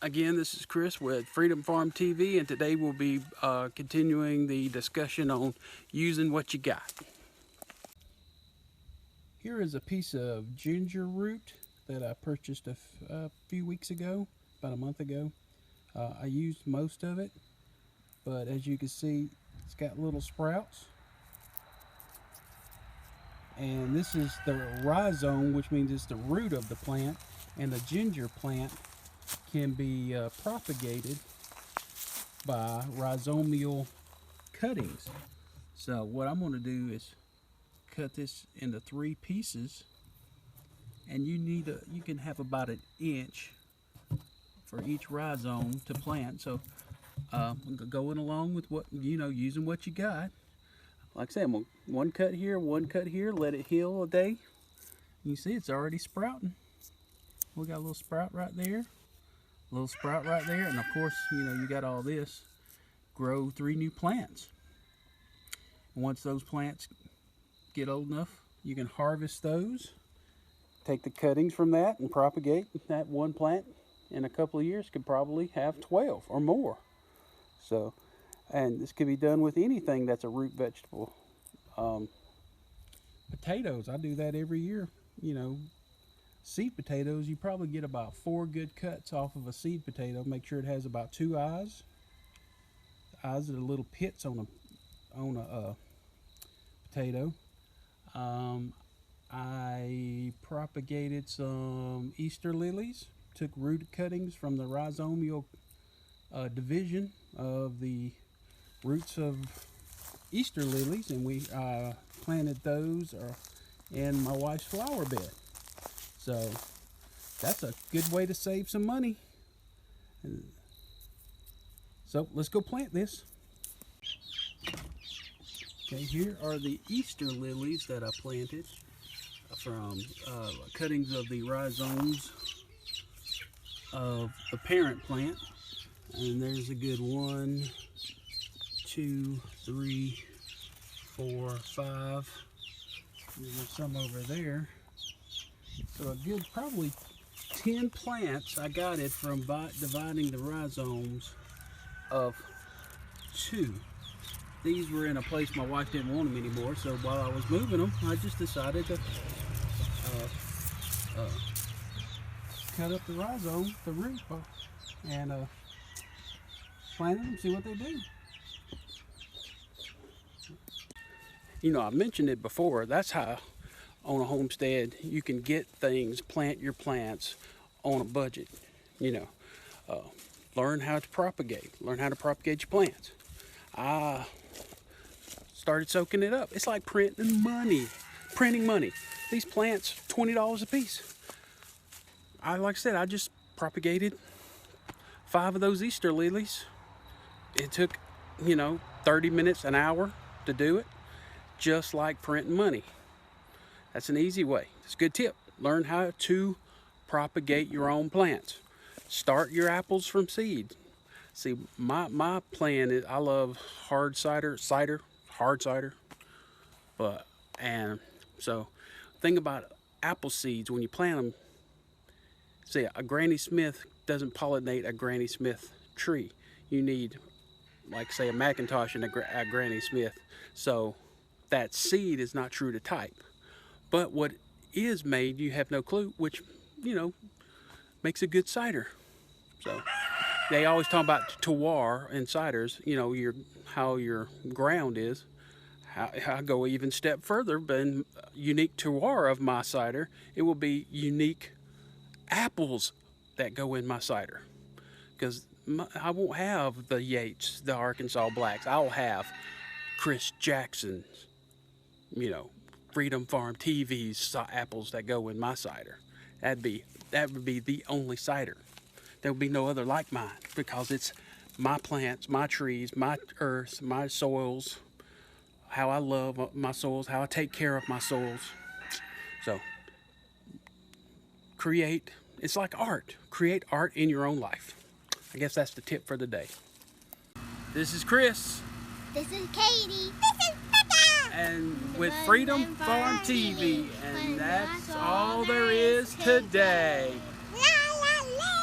Again, this is Chris with Freedom Farm TV, and today we'll be continuing the discussion on using what you got. Here is a piece of ginger root that I purchased a few weeks ago, about a month ago. I used most of it, but as you can see, it's got little sprouts. And this is the rhizome, which means it's the root of the plant, and the ginger plant can be propagated by rhizomial cuttings. So what I'm going to do is cut this into 3 pieces, and you can have about 1 inch for each rhizome to plant. So going along with what using what you got. Like I said, I'm going one cut here, let it heal a day. You see it's already sprouting. We got a little sprout right there. Little sprout right there, and of course, you got all this. Grow 3 new plants. Once those plants get old enough, you can harvest those. Take the cuttings from that and propagate that one plant. In a couple of years, could probably have 12 or more. So, and this could be done with anything that's a root vegetable. Potatoes, I do that every year. Seed potatoes, you probably get about 4 good cuts off of a seed potato. Make sure it has about 2 eyes. The eyes are the little pits on a potato. I propagated some Easter lilies. Took root cuttings from the rhizomial division of the roots of Easter lilies, and we planted those in my wife's flower bed. So that's a good way to save some money. So let's go plant this. Okay, here are the Easter lilies that I planted from cuttings of the rhizomes of the parent plant. And there's a good 1, 2, 3, 4, 5. There's some over there. So a good probably 10 plants. I got it from dividing the rhizomes of 2. These were in a place my wife didn't want them anymore, so while I was moving them, I just decided to cut up the rhizome, the root, and plant them, see what they do. I mentioned it before. That's how on a homestead you can get things, plant your plants on a budget. Learn how to propagate your plants. I started soaking it up. It's like printing money. These plants, $20 a piece. Like I said, I just propagated 5 of those Easter lilies. It took 30 minutes, an hour to do it, just like printing money. That's an easy way. It's a good tip. Learn how to propagate your own plants. Start your apples from seed. See, my plan is, I love hard cider, and so think about apple seeds when you plant them. See, a Granny Smith doesn't pollinate a Granny Smith tree. You need, like say, a Macintosh and a Granny Smith. So that seed is not true to type. But what is made, you have no clue, which, makes a good cider. So they always talk about terroir in ciders, how your ground is. I go even step further, but in unique terroir of my cider, it will be unique apples that go in my cider. Because I won't have the Yates, the Arkansas Blacks. I'll have Chris Jackson's, Freedom Farm TV's apples that go in my cider. That would be the only cider. There would be no other like mine, because it's my plants, my trees, my earth, my soils, how I love my soils, how I take care of my soils. So it's like art. Create art in your own life. I guess that's the tip for the day. This is Chris. This is Katie. And with Freedom Farm TV. And that's all there is today. La la la!